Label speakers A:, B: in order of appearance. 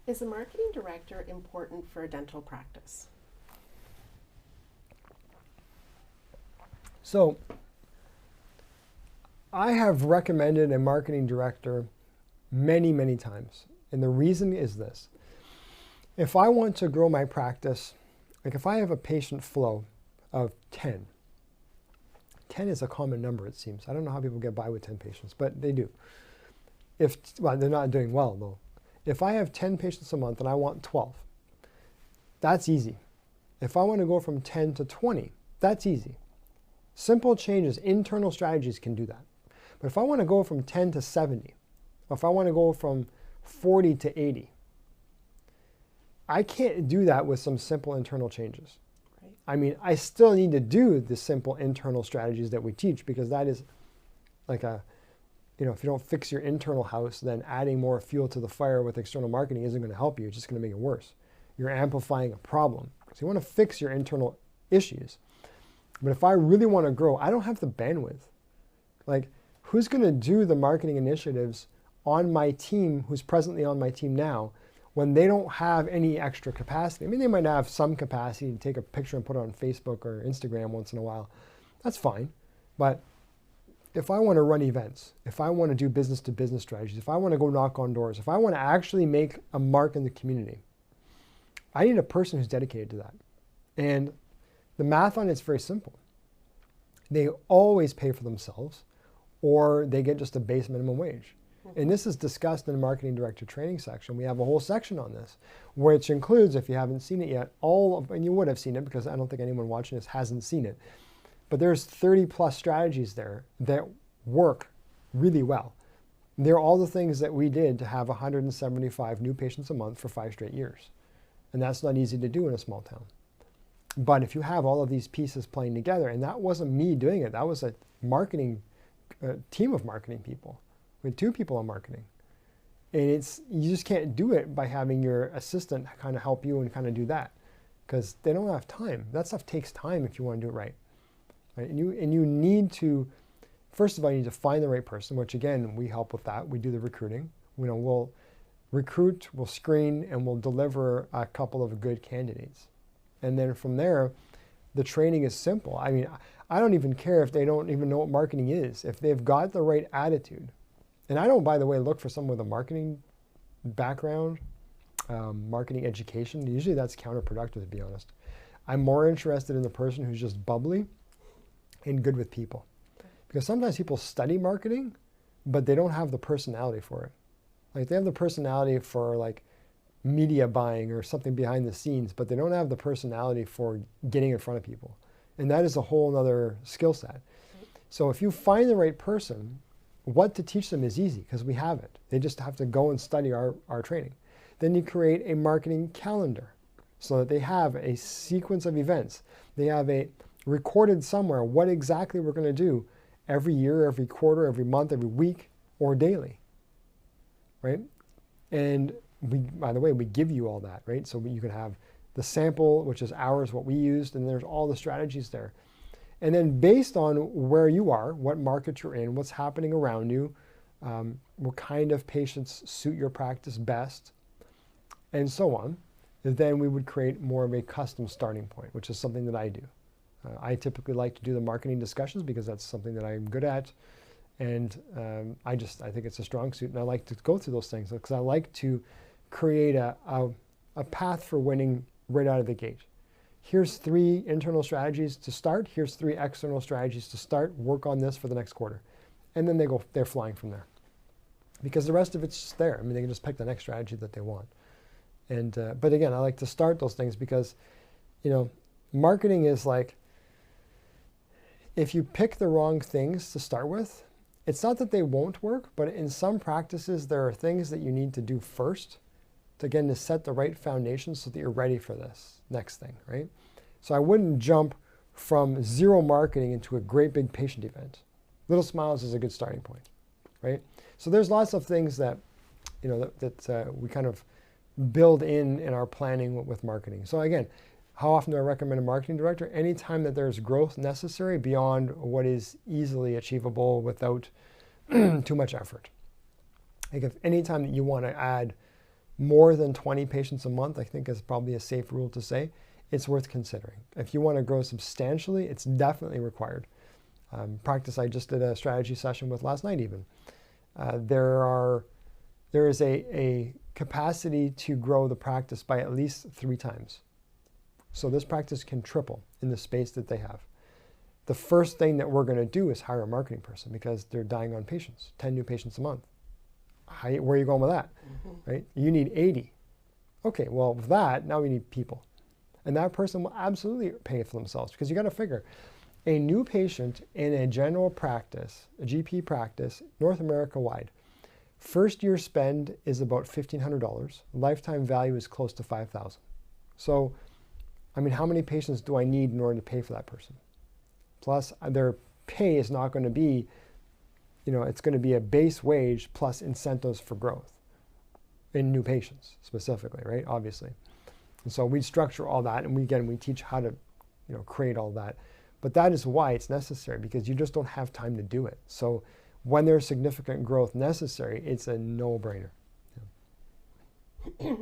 A: Is a marketing director important for a dental practice?
B: So I have recommended a marketing director many, many times. And the reason is this. If I want to grow my practice, like if I have a patient flow of 10, 10 is a common number, it seems. I don't know how people get by with 10 patients, but they do. Well, they're not doing well though. If I have 10 patients a month and I want 12, that's easy. If I want to go from 10 to 20, that's easy. Simple changes, internal strategies can do that. But if I want to go from 10 to 70, or if I want to go from 40 to 80, I can't do that with some simple internal changes.
A: Right.
B: I mean, I still need to do the simple internal strategies that we teach, because that is like if you don't fix your internal house, then adding more fuel to the fire with external marketing isn't going to help you. It's just going to make it worse. You're amplifying a problem. So you want to fix your internal issues. But if I really want to grow, I don't have the bandwidth. Like, who's going to do the marketing initiatives on my team, who's presently on my team now, when they don't have any extra capacity? I mean, they might have some capacity to take a picture and put it on Facebook or Instagram once in a while. That's fine. But if I want to run events, if I want to do business-to-business strategies, if I want to go knock on doors, if I want to actually make a mark in the community, I need a person who's dedicated to that. And the math on it's very simple. They always pay for themselves, or they get just a base minimum wage. And this is discussed in the marketing director training section. We have a whole section on this, which includes, if you haven't seen it yet, and you would have seen it because I don't think anyone watching this hasn't seen it, but there's 30 plus strategies there that work really well. They're all the things that we did to have 175 new patients a month for 5 straight years. And that's not easy to do in a small town. But if you have all of these pieces playing together, and that wasn't me doing it, that was a team of marketing people. We had 2 people on marketing. And you just can't do it by having your assistant kind of help you and kind of do that, because they don't have time. That stuff takes time if you want to do it right. Right? And you need to, first of all, you need to find the right person, which again, we help with that. We do the recruiting. We'll recruit, we'll screen, and we'll deliver a couple of good candidates. And then from there, the training is simple. I mean, I don't even care if they don't even know what marketing is. If they've got the right attitude, and I don't, by the way, look for someone with a marketing background, marketing education. Usually that's counterproductive, to be honest. I'm more interested in the person who's just bubbly and good with people. Because sometimes people study marketing, but they don't have the personality for it. Like, they have the personality for like media buying or something behind the scenes, but they don't have the personality for getting in front of people. And that is a whole other skill set. So if you find the right person, what to teach them is easy, because we have it. They just have to go and study our training. Then you create a marketing calendar so that they have a sequence of events. They have a recorded somewhere what exactly we're going to do every year, every quarter, every month, every week, or daily, right? And by the way, we give you all that, right? So you can have the sample, which is ours, what we used, and there's all the strategies there. And then based on where you are, what market you're in, what's happening around you, what kind of patients suit your practice best, and so on, then we would create more of a custom starting point, which is something that I do. I typically like to do the marketing discussions because that's something that I'm good at. And I think it's a strong suit, and I like to go through those things because I like to create a path for winning right out of the gate. Here's 3 internal strategies to start. Here's 3 external strategies to start. Work on this for the next quarter. And then they're flying from there. Because the rest of it's just there. I mean, they can just pick the next strategy that they want. And but again, I like to start those things because, marketing is like, if you pick the wrong things to start with, it's not that they won't work, but in some practices, there are things that you need to do first to set the right foundation so that you're ready for this next thing, right? So I wouldn't jump from 0 marketing into a great big patient event. Little Smiles is a good starting point, right? So there's lots of things that, we kind of build in our planning with marketing. So again, how often do I recommend a marketing director? Anytime that there's growth necessary beyond what is easily achievable without too much effort. Like, if anytime that you want to add more than 20 patients a month, I think is probably a safe rule to say. It's worth considering. If you want to grow substantially, it's definitely required. Practice I just did a strategy session with last night even. There is a capacity to grow the practice by at least 3 times. So this practice can triple in the space that they have. The first thing that we're going to do is hire a marketing person because they're dying on patients, 10 new patients a month. Where are you going with that? Right? You need 80. Okay, well, with that, now we need people. And that person will absolutely pay for themselves because you got to figure a new patient in a general practice, a GP practice, North America wide, first year spend is about $1,500. Lifetime value is close to $5,000. So, I mean, how many patients do I need in order to pay for that person? Plus, their pay is not going to be, it's going to be a base wage plus incentives for growth in new patients specifically, right? Obviously. And so we structure all that, and we teach how to, create all that. But that is why it's necessary, because you just don't have time to do it. So when there's significant growth necessary, it's a no-brainer. Yeah.